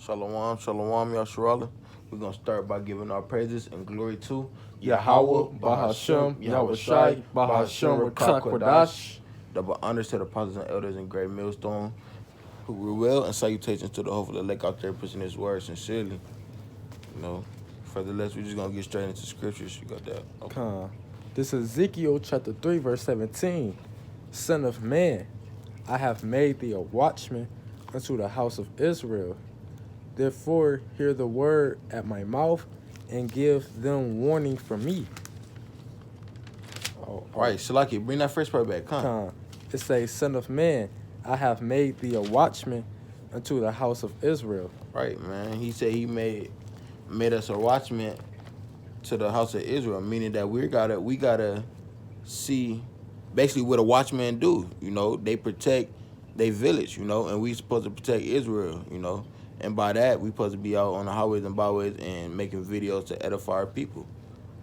Shalom, shalom, Yasharala. We're going to start by giving our praises and glory to Yahweh, Yahweh, Bahashem, Bahashem, Yahweh Yahushai, Shai, Bahashem, Bahashem, Rakakwadash. Rakakwadash. Double honors to the apostles and elders in Great Millstone who were well, and salutations to the whole of the lake out there pushing his word sincerely. You know, furtherless, we're just going to get straight into scriptures. You got that? Okay. Come. This is Ezekiel chapter 3, verse 17. Son of man, I have made thee a watchman unto the house of Israel. Therefore, hear the word at my mouth and give them warning from me. Right, Shalaki, bring that first part back. Come. It says, Son of man, I have made thee a watchman unto the house of Israel. Right, man. He said he made us a watchman to the house of Israel, meaning that we gotta see basically what a watchman do. You know, they protect their village, you know, and we supposed to protect Israel, you know. And by that, we supposed to be out on the highways and byways and making videos to edify our people.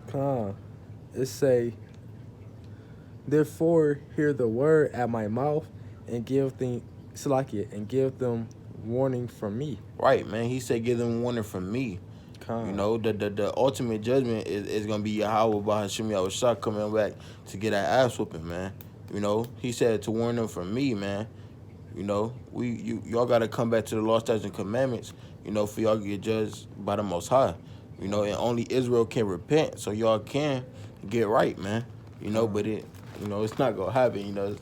Come. It say, therefore hear the word at my mouth and give them Salakia and give them warning from me. Right, man. He said give them warning from me. Come. You know, the ultimate judgment is gonna be Yahweh Bahashim Yahushua coming back to get that ass whooping, man. You know, he said to warn them from me, man. You know, y'all gotta come back to the law, statutes, and commandments, you know, for y'all to get judged by the Most High. You know, and only Israel can repent, so y'all can get right, man. You know, but it's not gonna happen, you know.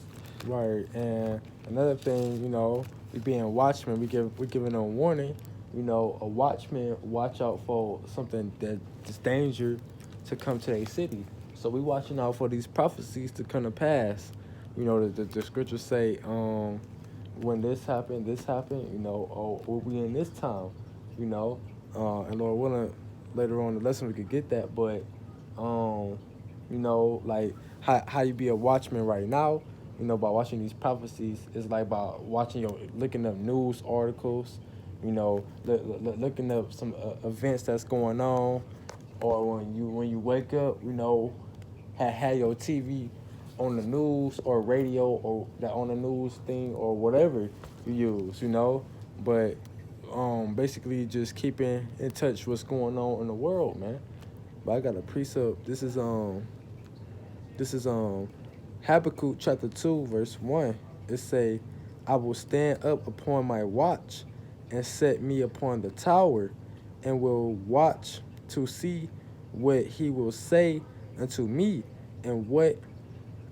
Right, and another thing, you know, we being watchmen, we giving them a warning. You know, a watchman watch out for something that's danger to come to a city. So we watching out for these prophecies to come to pass. You know, the scriptures say, when this happened, you know, or we in this time, you know, and Lord willing, later on in the lesson we could get that, but, you know, like how you be a watchman right now, you know, by watching these prophecies is like by looking up news articles, you know, looking up some events that's going on, or when you wake up, you know, have your TV on the news or radio or that on the news thing or whatever you use, you know, but basically just keeping in touch what's going on in the world, man. But I got a precept. This is Habakkuk chapter 2 verse 1. It say, I will stand up upon my watch and set me upon the tower and will watch to see what he will say unto me and what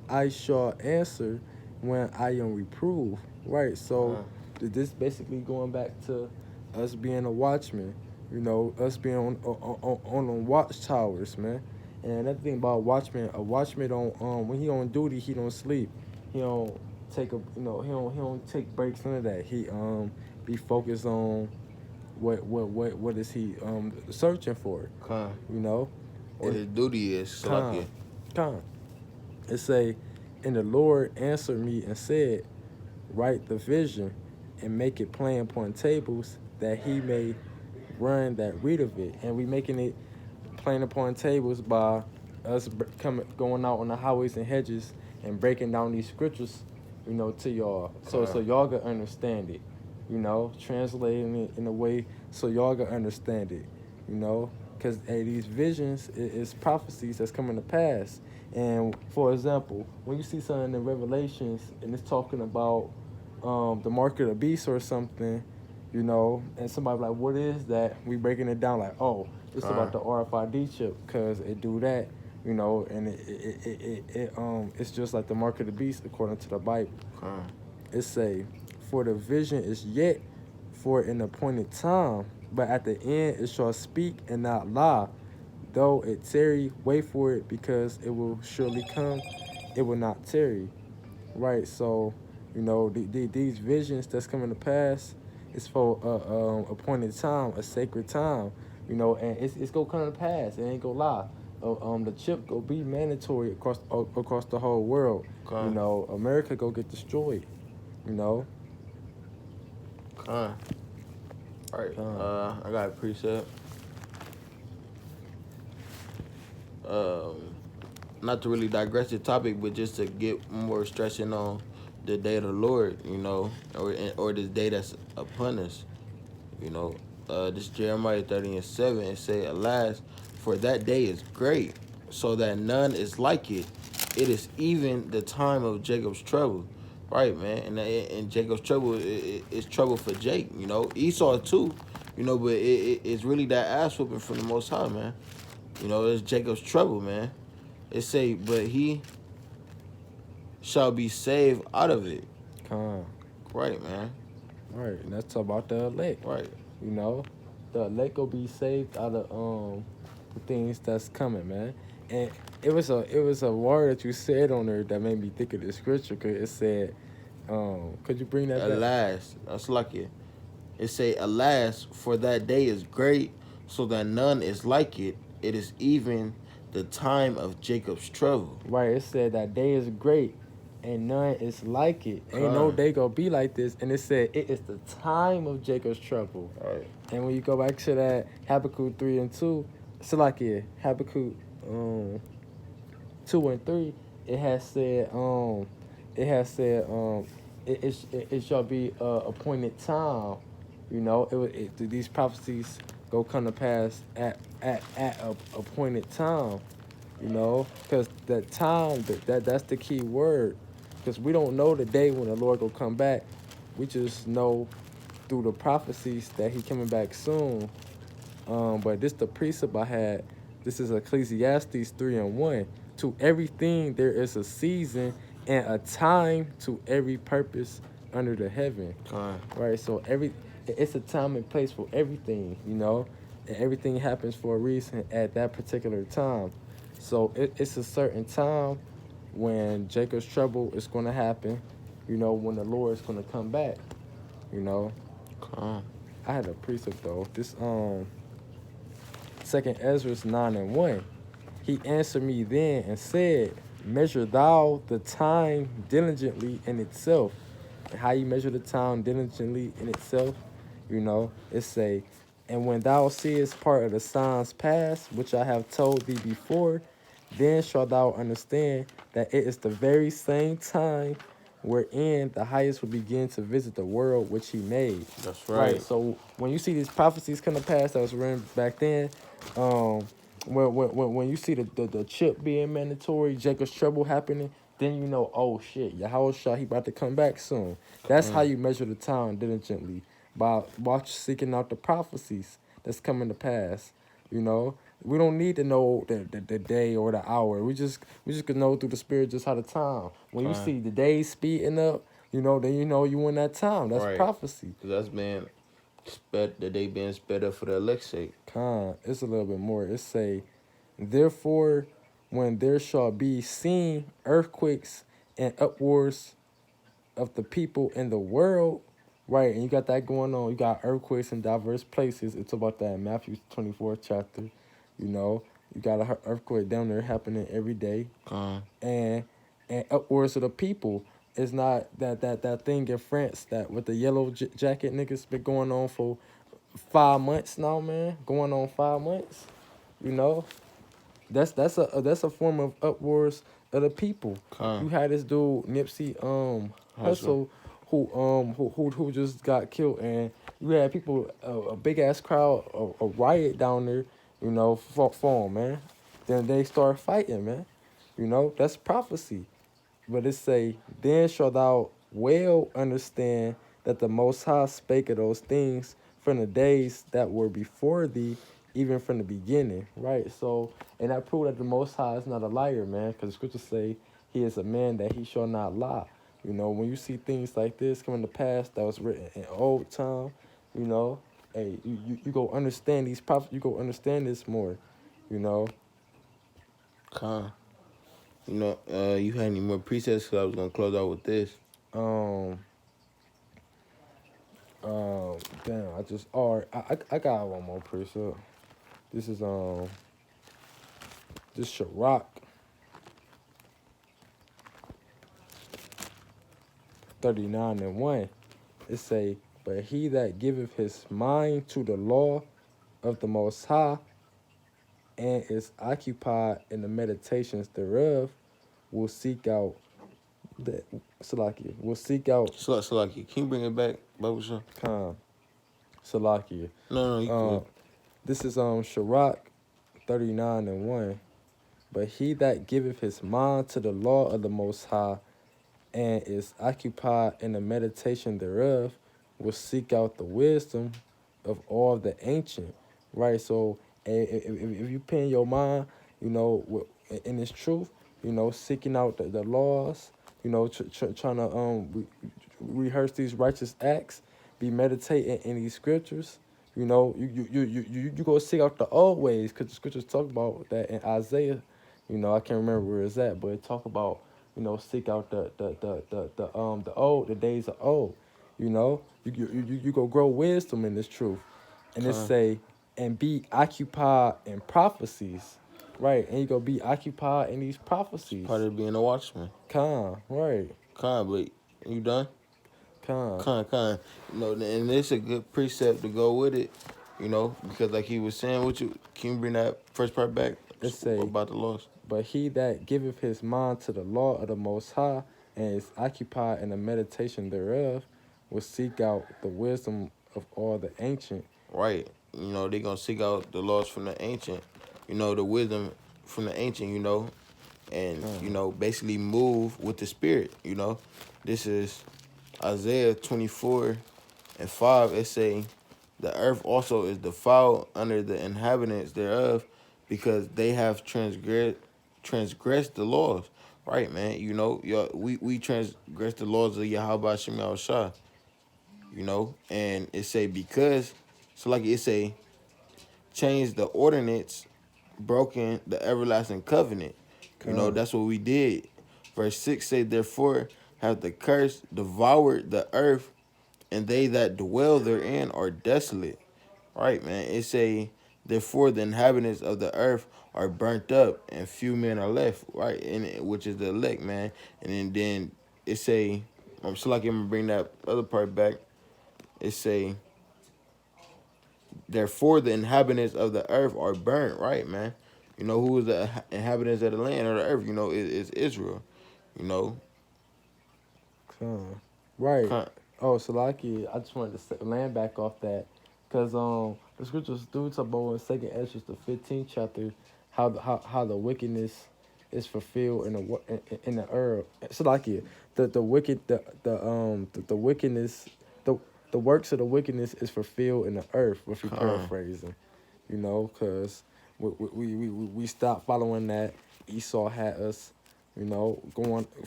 I shall answer when I am reproved. Right, so this basically going back to us being a watchman, you know, us being on watchtowers, man. And another thing about a watchman don't when he on duty, he don't sleep. He don't take he don't take breaks, none of that. He be focused on what is he searching for. You know? What his duty is. Come. It say, and the Lord answered me and said, write the vision and make it plain upon tables that he may run that read of it. And we making it plain upon tables by us going out on the highways and hedges and breaking down these scriptures, you know, to y'all. So y'all can understand it, you know, translating it in a way so y'all can understand it, you know. Because these visions is prophecies that's coming to pass. And for example, when you see something in Revelations and it's talking about the mark of the beast or something, you know, and somebody like, what is that? We breaking it down like, oh, it's about the RFID chip because it do that, you know, and it's just like the mark of the beast according to the Bible. It say, for the vision is yet for an appointed time, but at the end it shall speak and not lie. Though it tarry, wait for it, because it will surely come. It will not tarry. Right, so, you know, these visions that's coming to pass is for appointed time, a sacred time, you know, and it's going to come to pass. It ain't going to lie. The chip go be mandatory across the whole world. You know, America go get destroyed, you know. All right, I got a precept. Not to really digress the topic, but just to get more stressing on the day of the Lord, you know, or this day that's upon us, you know. this Jeremiah 30:7. It say, "Alas, for that day is great, so that none is like it. It is even the time of Jacob's trouble." Right, man. And Jacob's trouble is trouble for Jake. You know, Esau too. You know, but it's really that ass whooping from the Most High, man. You know, it's Jacob's trouble, man. It say, but he shall be saved out of it. Con. Right, man. Right, and that's about the elect. Right. You know, the elect will be saved out of the things that's coming, man. And it was a word that you said on there that made me think of the scripture. Cause it said, could you bring that back? Alas, that's lucky. It say, "Alas, for that day is great, so that none is like it. It is even the time of Jacob's trouble." Right, it said that day is great, and none is like it. Ain't no Con. day gonna be like this. And it said it is the time of Jacob's trouble. Right. And when you go back to that Habakkuk 3:2, it's like Habakkuk 2:3, it has said it shall be a appointed time. You know, these prophecies go come to pass at a appointed time. You know, because the time that's the key word. Because we don't know the day when the Lord will come back. We just know through the prophecies that he coming back soon. But this the precept I had. This is Ecclesiastes 3:1. To everything there is a season and a time to every purpose under the heaven. Con. Right. So it's a time and place for everything. You know, and everything happens for a reason at that particular time. So it's a certain time when Jacob's trouble is going to happen. You know, when the Lord is going to come back. You know. Con. I had a precept though. This Second Ezra 9:1. He answered me then and said, "Measure thou the time diligently in itself." And how you measure the time diligently in itself, you know, it say, "And when thou seest part of the signs pass, which I have told thee before, then shalt thou understand that it is the very same time wherein the highest will begin to visit the world which he made." That's right. So when you see these prophecies come to pass that was written back then, when you see the chip being mandatory, Jacob's trouble happening, then you know, oh shit, Yahushua, he about to come back soon. That's how you measure the time diligently, by seeking out the prophecies that's coming to pass. You know, we don't need to know the day or the hour. We just can know through the spirit just how the time. When you Right. see the days speeding up, you know, then you know you in that time. That's Right. prophecy. That's being the day being sped up for the elect's sake. It's a little bit more. It say, therefore, when there shall be seen earthquakes and upwards of the people in the world, right? And you got that going on. You got earthquakes in diverse places. It's about that in Matthew 24th chapter. You know, you got an earthquake down there happening every day, Con. and upwards of the people. It's not that thing in France that with the yellow jacket niggas been going on for 5 months now, man. Going on 5 months. You know, that's a form of upwards of the people. Con. You had this dude Nipsey Hussle who just got killed, and you had people a big ass crowd, a riot down there, you know, for him, man. Then they start fighting, man. You know, that's prophecy. But it say, then shalt thou well understand that the Most High spake of those things from the days that were before thee, even from the beginning, right? So, and I prove that the Most High is not a liar, man, because the scriptures say he is a man that he shall not lie. You know, when you see things like this coming to pass that was written in old time, you know, hey, you go understand these prophets, you go understand this more, you know. Con. You know, you had any more presets? Cause I was gonna close out with this. Um, damn, I got one more precept. This is this Sirach 39:1. It say, but he that giveth his mind to the law of the Most High and is occupied in the meditations thereof will seek out will seek out So like, can you bring it back, Bubba? calm. Salakia. No, you cool. This is Sirach 39:1. But he that giveth his mind to the law of the Most High, and is occupied in the meditation thereof, will seek out the wisdom of all the ancient. Right? So if you pin your mind, in this truth, seeking out the laws, trying to rehearse these righteous acts, be meditating in these scriptures. You go seek out the old ways, because the scriptures talk about that in Isaiah. I can't remember where it's at, but it talk about, seek out the days of old. You go grow wisdom in this truth, and it say, and be occupied in prophecies, right? And you go be occupied in these prophecies. Part of being a watchman. Right. But you done? Con. And it's a good precept to go with it, because like he was saying, can you bring that first part back? It say about the laws. But he that giveth his mind to the law of the Most High, and is occupied in the meditation thereof, will seek out the wisdom of all the ancient. Right. They're going to seek out the laws from the ancient, the wisdom from the ancient, and, basically move with the spirit, This is Isaiah 24:5. It say, the earth also is defiled under the inhabitants thereof, because they have transgressed the laws. Right, man. We transgress the laws of Yahweh Shem Yahushua. And it say because, so like it say, change the ordinance, broken the everlasting covenant. That's what we did. Verse 6 say, therefore have the curse devoured the earth, and they that dwell therein are desolate. Right, man. It say, therefore the inhabitants of the earth are burnt up, and few men are left. Right, and which is the elect, man. And then it say, I'm still like I'm gonna bring that other part back. It say, therefore the inhabitants of the earth are burnt. Right, man. Who is the inhabitants of the land or the earth? Is Israel. Right. Oh, Salaki, I just wanted to land back off that, because the scriptures do talk about in 2nd Ezra, the 15th chapter, how the wickedness is fulfilled in the earth. Salaki, the wickedness, the works of the wickedness is fulfilled in the earth. If you paraphrasing, because we stopped following that. Esau had us,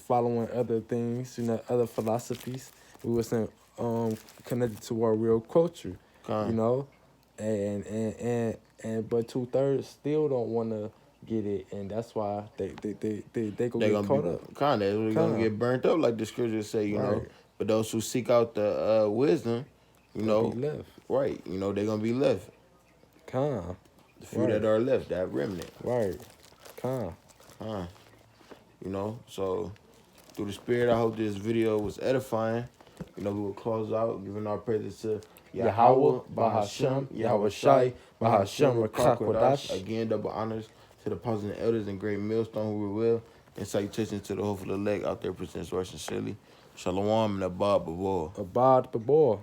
following other things, other philosophies. We wasn't connected to our real culture, and but 2/3 still don't want to get it, and that's why they gonna get caught up. They're gonna get burnt up, like the scriptures say, know. But those who seek out the wisdom, be left. Right, they're gonna be left. The few that are left, that remnant. Right. So through the spirit, I hope this video was edifying. We will close out giving our praises to Yahweh, Bahashem, Yahweh Shai, Bahashem, Rakakwadash. Again, double honors to the apostles and elders and great millstone who were well, and salutations to the hopeful elect out there presents right sincerely. Shalom and Abad Babor. Abad Babor.